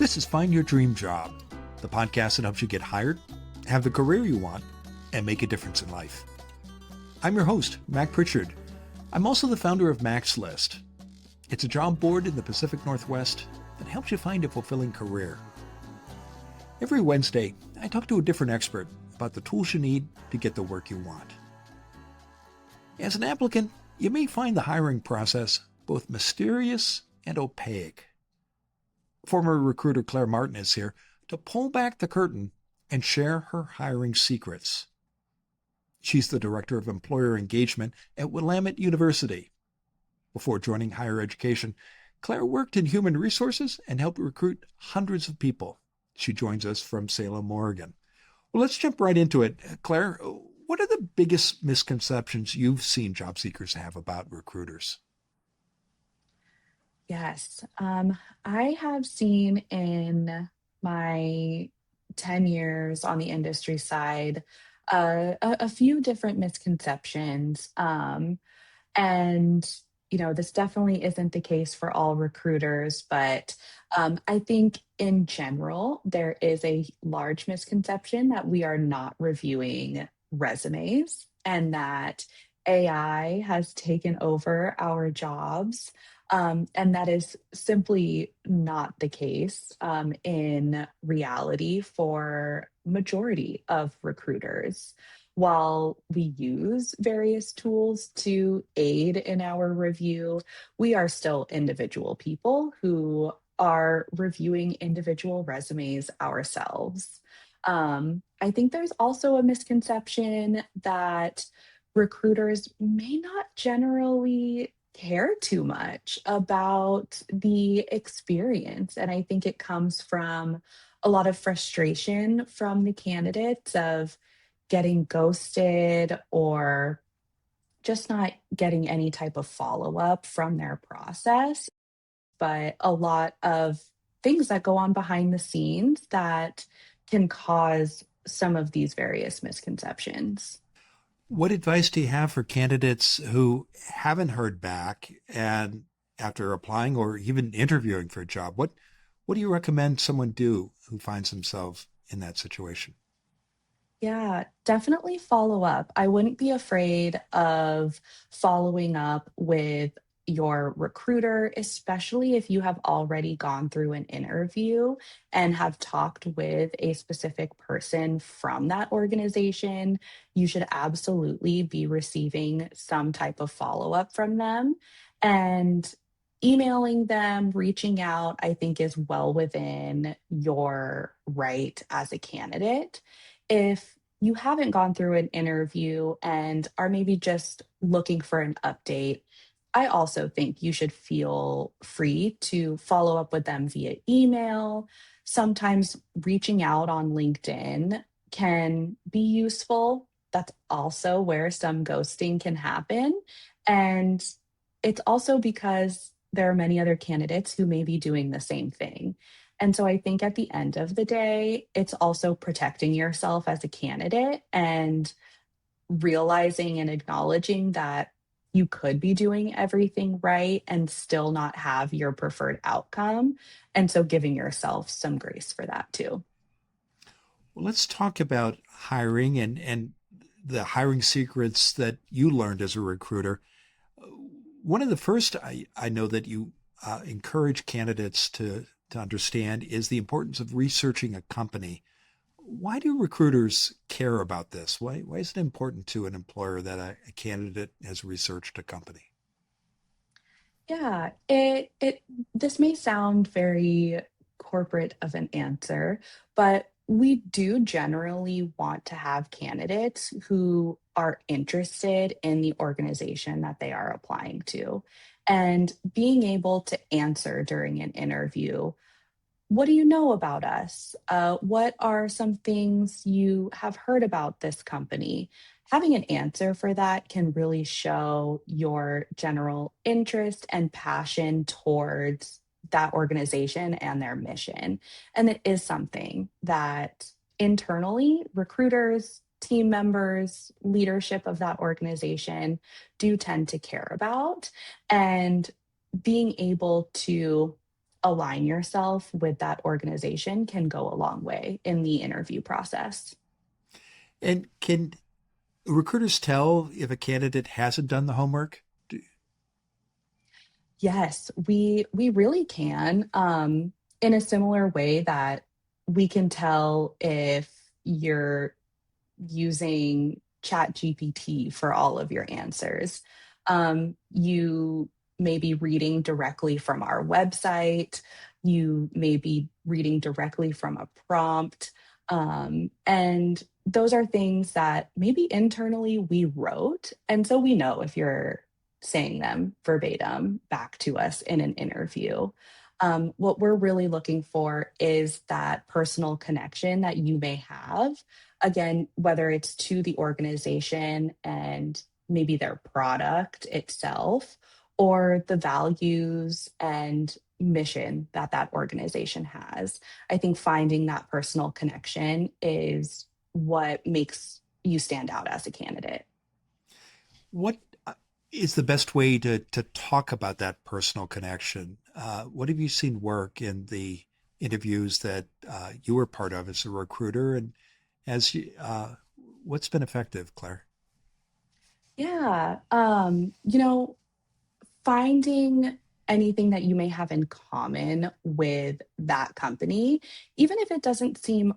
This is Find Your Dream Job, the podcast that helps you get hired, have the career you want, and make a difference in life. I'm your host, Mac Pritchard. I'm also the founder of Mac's List. It's a job board in the Pacific Northwest that helps you find a fulfilling career. Every Wednesday, I talk to a different expert about the tools you need to get the work you want. As an applicant, you may find the hiring process both mysterious and opaque. Former recruiter Claire Martin is here to pull back the curtain and share her hiring secrets. She's the Director of Employer Engagement at Willamette University. Before joining higher education, Claire worked in human resources and helped recruit hundreds of people. She joins us from Salem, Oregon. Well, let's jump right into it. Claire, what are the biggest misconceptions you've seen job seekers have about recruiters? Yes. I have seen in my 10 years on the industry side a few different misconceptions. And, this definitely isn't the case for all recruiters, but I think in general, there is a large misconception that we are not reviewing resumes and that AI has taken over our jobs. And that is simply not the case in reality for majority of recruiters. While we use various tools to aid in our review, we are still individual people who are reviewing individual resumes ourselves. I think there's also a misconception that recruiters may not generally care too much about the experience. And I think it comes from a lot of frustration from the candidates of getting ghosted or just not getting any type of follow up from their process, but a lot of things that go on behind the scenes that can cause some of these various misconceptions. What advice do you have for candidates who haven't heard back and after applying or even interviewing for a job? What do you recommend someone do who finds themselves in that situation? Yeah, definitely follow up. I wouldn't be afraid of following up with your recruiter, especially if you have already gone through an interview and have talked with a specific person from that organization. You should absolutely be receiving some type of follow up from them. And emailing them, reaching out, I think is well within your right as a candidate. If you haven't gone through an interview and are maybe just looking for an update, I also think you should feel free to follow up with them via email. Sometimes reaching out on LinkedIn can be useful. That's also where some ghosting can happen. And it's also because there are many other candidates who may be doing the same thing. And so I think at the end of the day, it's also protecting yourself as a candidate and realizing and acknowledging that you could be doing everything right and still not have your preferred outcome. And so giving yourself some grace for that too. Well, let's talk about hiring and the hiring secrets that you learned as a recruiter. One of the first I know that you encourage candidates to understand is the importance of researching a company. Why do recruiters care about this? Why is it important to an employer that a candidate has researched a company? Yeah, it this may sound very corporate of an answer, but we do generally want to have candidates who are interested in the organization that they are applying to. And being able to answer during an interview, what do you know about us? What are some things you have heard about this company? Having an answer for that can really show your general interest and passion towards that organization and their mission. And it is something that internally, recruiters, team members, leadership of that organization do tend to care about. And being able to align yourself with that organization can go a long way in the interview process. And can recruiters tell if a candidate hasn't done the homework? Yes, we really can, in a similar way that we can tell if you're using ChatGPT for all of your answers. You may be reading directly from our website. You may be reading directly from a prompt. And those are things that maybe internally we wrote. And so we know if you're saying them verbatim back to us in an interview. What we're really looking for is that personal connection that you may have, again, whether it's to the organization and maybe their product itself, or the values and mission that that organization has. I think finding that personal connection is what makes you stand out as a candidate. What is the best way to talk about that personal connection? What have you seen work in the interviews that you were part of as a recruiter, and as you, what's been effective, Claire? Yeah. Finding anything that you may have in common with that company, even if it doesn't seem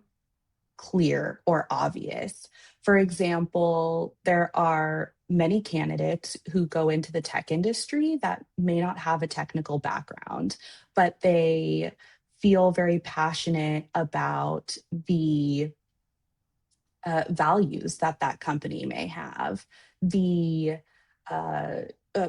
clear or obvious. For example, there are many candidates who go into the tech industry that may not have a technical background, but they feel very passionate about the values that that company may have, the uh,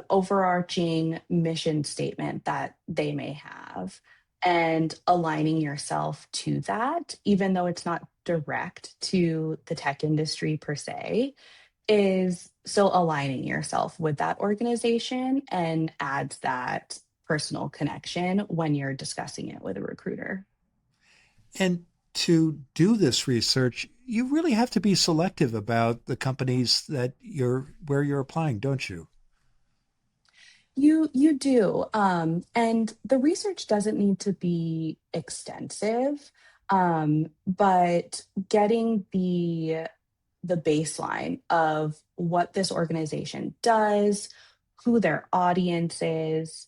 overarching mission statement that they may have, and aligning yourself to that, even though it's not direct to the tech industry per se, is still aligning yourself with that organization and adds that personal connection when you're discussing it with a recruiter. And to do this research, you really have to be selective about the companies that you're where you're applying, don't you? You do, and the research doesn't need to be extensive, but getting the baseline of what this organization does, who their audience is,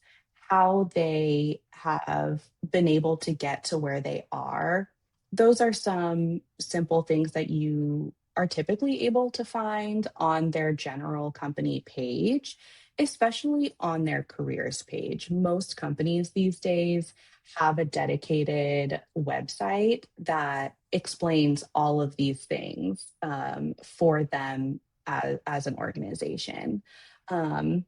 how they have been able to get to where they are. Those are some simple things that you are typically able to find on their general company page, especially on their careers page. Most companies these days have a dedicated website that explains all of these things for them as an organization. Um,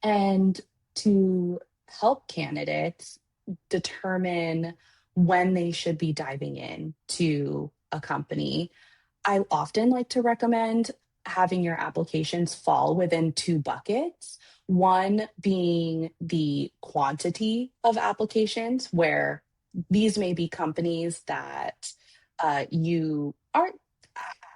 and to help candidates determine when they should be diving in to a company, I often like to recommend having your applications fall within two buckets. One being the quantity of applications, where these may be companies that you aren't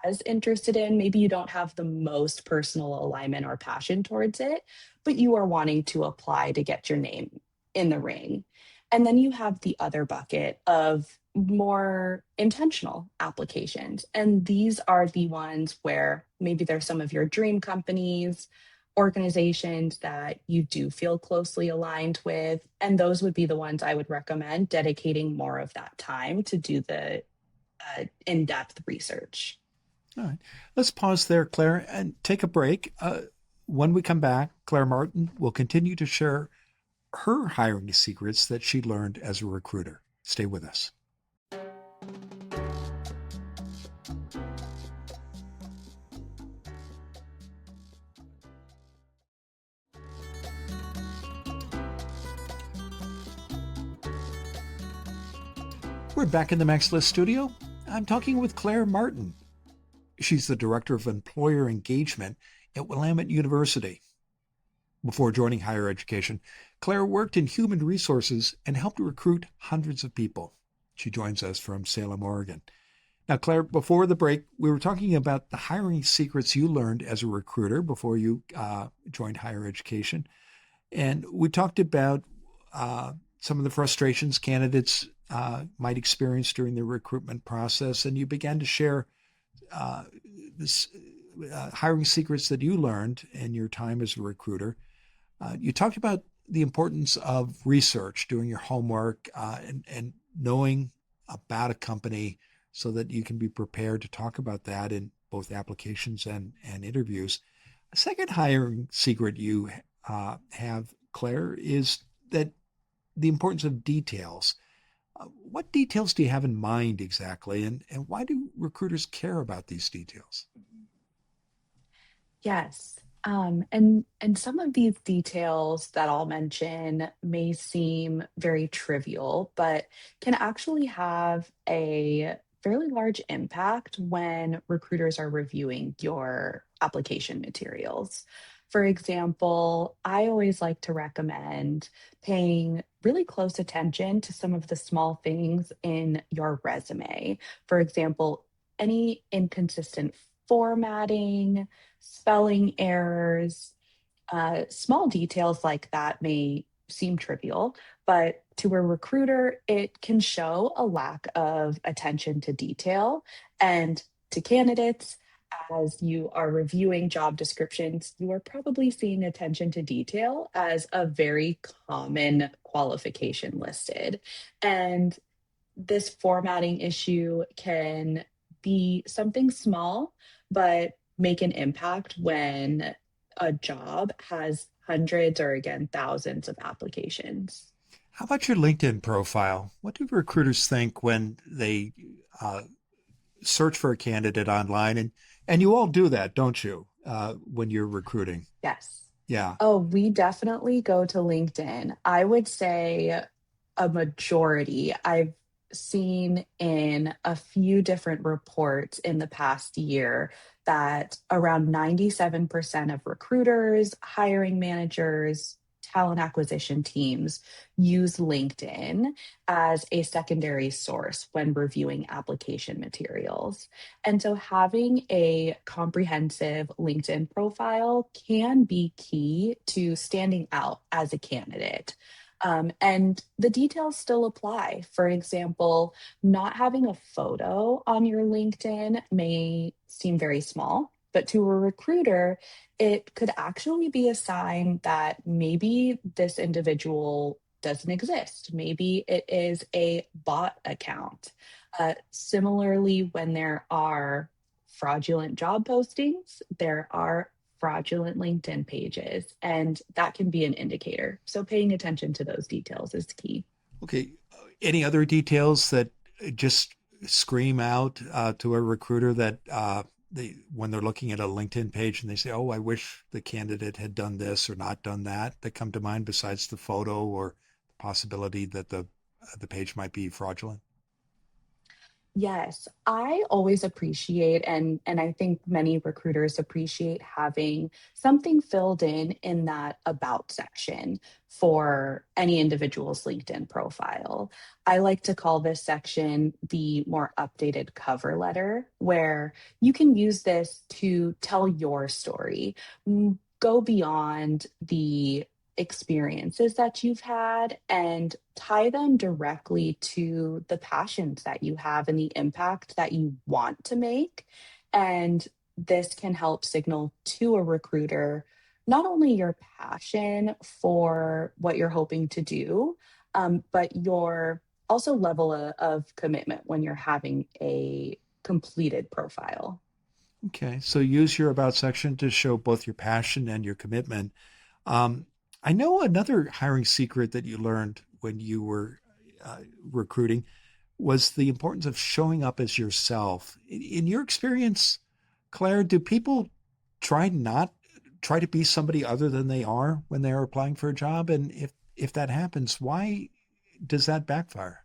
as interested in. Maybe you don't have the most personal alignment or passion towards it, but you are wanting to apply to get your name in the ring. And then you have the other bucket of more intentional applications. And these are the ones where maybe there's some of your dream companies, organizations that you do feel closely aligned with. And those would be the ones I would recommend dedicating more of that time to do the in depth research. All right. Let's pause there, Claire, and take a break. When we come back, Claire Martin will continue to share her hiring secrets that she learned as a recruiter. Stay with us. We're back in the Max List studio. I'm talking with Claire Martin. She's the Director of Employer Engagement at Willamette University. Before joining higher education, Claire worked in human resources and helped recruit hundreds of people. She joins us from Salem, Oregon. Now, Claire, before the break, we were talking about the hiring secrets you learned as a recruiter before you joined higher education. And we talked about some of the frustrations candidates might experience during the recruitment process, and you began to share uh, this hiring secrets that you learned in your time as a recruiter. You talked about the importance of research, doing your homework, and knowing about a company so that you can be prepared to talk about that in both applications and interviews. A second hiring secret you have, Claire, is that the importance of details. What details do you have in mind exactly, and why do recruiters care about these details? Yes. And some of these details that I'll mention may seem very trivial, but can actually have a fairly large impact when recruiters are reviewing your application materials. For example, I always like to recommend paying really close attention to some of the small things in your resume. For example, any inconsistent formatting, spelling errors, small details like that may seem trivial, but to a recruiter, it can show a lack of attention to detail. And to candidates, as you are reviewing job descriptions, you are probably seeing attention to detail as a very common qualification listed. And this formatting issue can be something small, but make an impact when a job has hundreds or again thousands of applications. How about your LinkedIn profile? What do recruiters think when they uh, search for a candidate online? And you all do that, don't you, when you're recruiting? Yes. Yeah. Oh, we definitely go to LinkedIn. I would say a majority. I've seen in a few different reports in the past year that around 97% of recruiters, hiring managers, talent acquisition teams use LinkedIn as a secondary source when reviewing application materials. And so having a comprehensive LinkedIn profile can be key to standing out as a candidate. And the details still apply. For example, not having a photo on your LinkedIn may seem very small, but to a recruiter, it could actually be a sign that maybe this individual doesn't exist. Maybe it is a bot account. Similarly, when there are fraudulent job postings, there are fraudulent LinkedIn pages, and that can be an indicator. So paying attention to those details is key. Okay. Any other details that just scream out to a recruiter that when they're looking at a LinkedIn page and they say, "Oh, I wish the candidate had done this or not done that," that come to mind besides the photo or the possibility that the page might be fraudulent? Yes, I always appreciate and I think many recruiters appreciate having something filled in that about section for any individual's LinkedIn profile. I like to call this section the more updated cover letter where you can use this to tell your story. Go beyond the experiences that you've had and tie them directly to the passions that you have and the impact that you want to make. And this can help signal to a recruiter not only your passion for what you're hoping to do, but your also level of commitment when you're having a completed profile. Okay, so use your about section to show both your passion and your commitment. Um, I know another hiring secret that you learned when you were recruiting was the importance of showing up as yourself. In your experience, Claire, do people not try to be somebody other than they are when they are applying for a job? And if that happens, why does that backfire?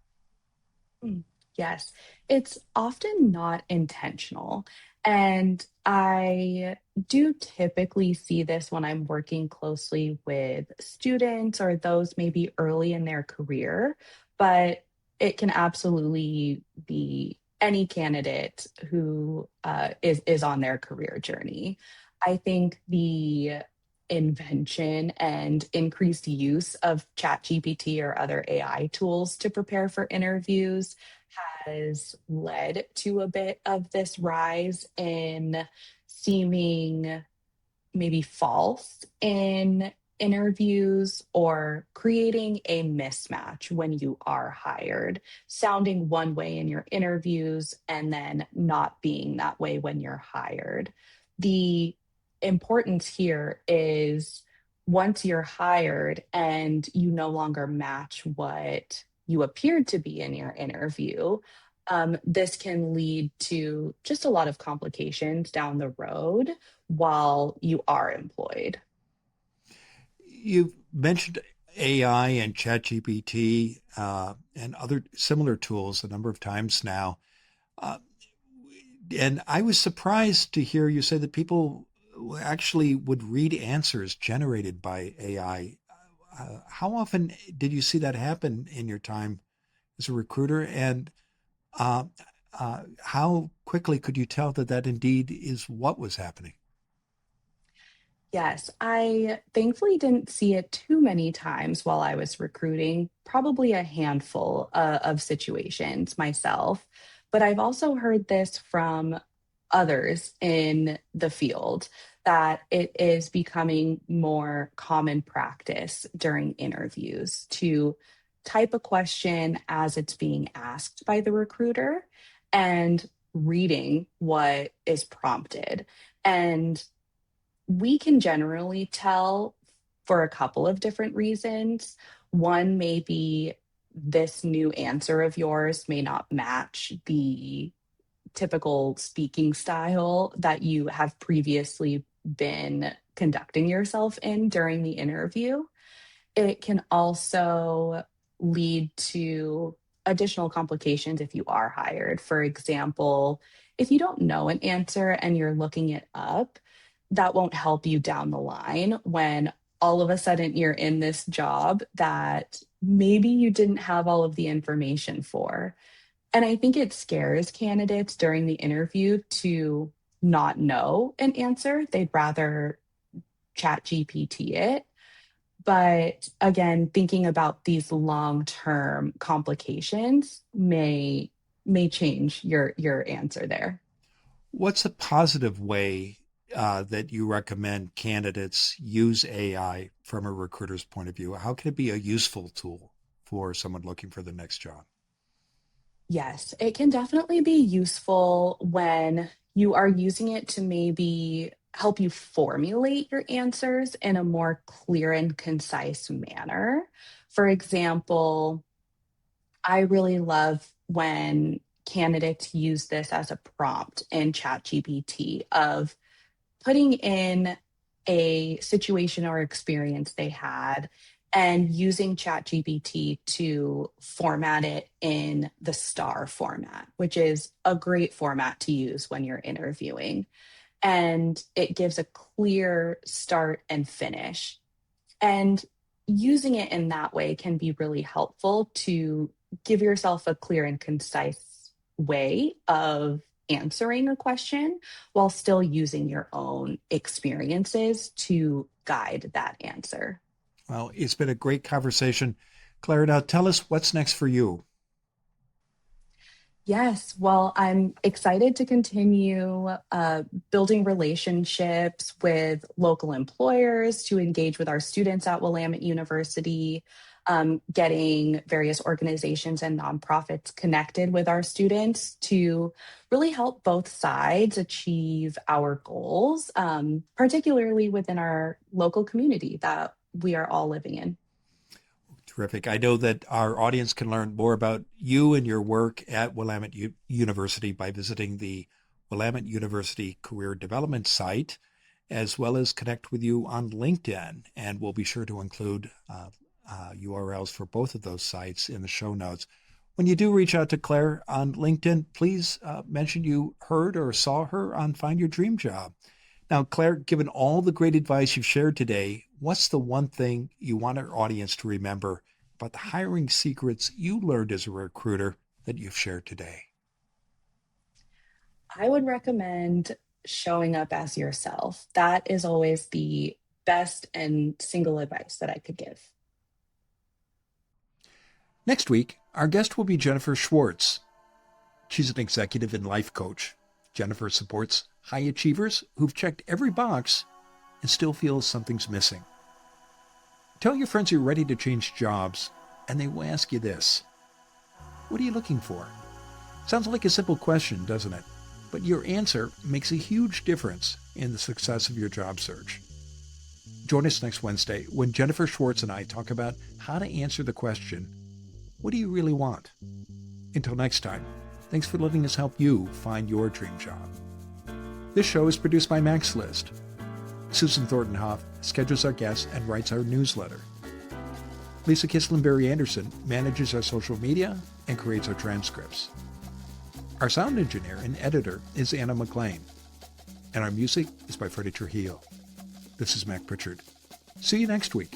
Mm, yes, it's often not intentional. And I do typically see this when I'm working closely with students or those maybe early in their career, but it can absolutely be any candidate who is on their career journey. I think the invention and increased use of ChatGPT or other AI tools to prepare for interviews has led to a bit of this rise in seeming maybe false in interviews or creating a mismatch when you are hired, sounding one way in your interviews and then not being that way when you're hired. The importance here is once you're hired and you no longer match what you appeared to be in your interview, this can lead to just a lot of complications down the road while you are employed. You've mentioned AI and ChatGPT and other similar tools a number of times now. Uh, and I was surprised to hear you say that people actually would read answers generated by AI. How often did you see that happen in your time as a recruiter? And uh, how quickly could you tell that that indeed is what was happening? Yes, I thankfully didn't see it too many times while I was recruiting, probably a handful of situations myself. But I've also heard this from others in the field that it is becoming more common practice during interviews to type a question as it's being asked by the recruiter and reading what is prompted. And we can generally tell for a couple of different reasons. One may be this new answer of yours may not match the typical speaking style that you have previously been conducting yourself in during the interview. It can also lead to additional complications if you are hired. For example, if you don't know an answer and you're looking it up, that won't help you down the line when all of a sudden you're in this job that maybe you didn't have all of the information for. And I think it scares candidates during the interview to not know an answer. They'd rather chat GPT it. But again, thinking about these long-term complications may change your answer there. What's a positive way that you recommend candidates use AI from a recruiter's point of view? How can it be a useful tool for someone looking for the next job? Yes, it can definitely be useful when you are using it to maybe help you formulate your answers in a more clear and concise manner. For example, I really love when candidates use this as a prompt in ChatGPT of putting in a situation or experience they had and using ChatGPT to format it in the STAR format, which is a great format to use when you're interviewing. And it gives a clear start and finish. And using it in that way can be really helpful to give yourself a clear and concise way of answering a question while still using your own experiences to guide that answer. Well, it's been a great conversation. Claire, now tell us what's next for you. Yes, well, I'm excited to continue building relationships with local employers to engage with our students at Willamette University, getting various organizations and nonprofits connected with our students to really help both sides achieve our goals, particularly within our local community that we are all living in. Terrific. I know that our audience can learn more about you and your work at Willamette University by visiting the Willamette University Career Development site, as well as connect with you on LinkedIn. And we'll be sure to include URLs for both of those sites in the show notes. When you do reach out to Claire on LinkedIn, please mention you heard or saw her on Find Your Dream Job. Now, Claire, given all the great advice you've shared today, what's the one thing you want our audience to remember about the hiring secrets you learned as a recruiter that you've shared today? I would recommend showing up as yourself. That is always the best and single advice that I could give. Next week, our guest will be Jennifer Schwartz. She's an executive and life coach. Jennifer supports high achievers who've checked every box and still feel something's missing. Tell your friends you're ready to change jobs, and they will ask you this: what are you looking for? Sounds like a simple question, doesn't it? But your answer makes a huge difference in the success of your job search. Join us next Wednesday when Jennifer Schwartz and I talk about how to answer the question, what do you really want? Until next time, thanks for letting us help you find your dream job. This show is produced by Max List. Susan Thornton-Hoff schedules our guests and writes our newsletter. Lisa Kislenberry Anderson manages our social media and creates our transcripts. Our sound engineer and editor is Anna McLean, and our music is by Freddie Trujillo. This is Mac Pritchard. See you next week.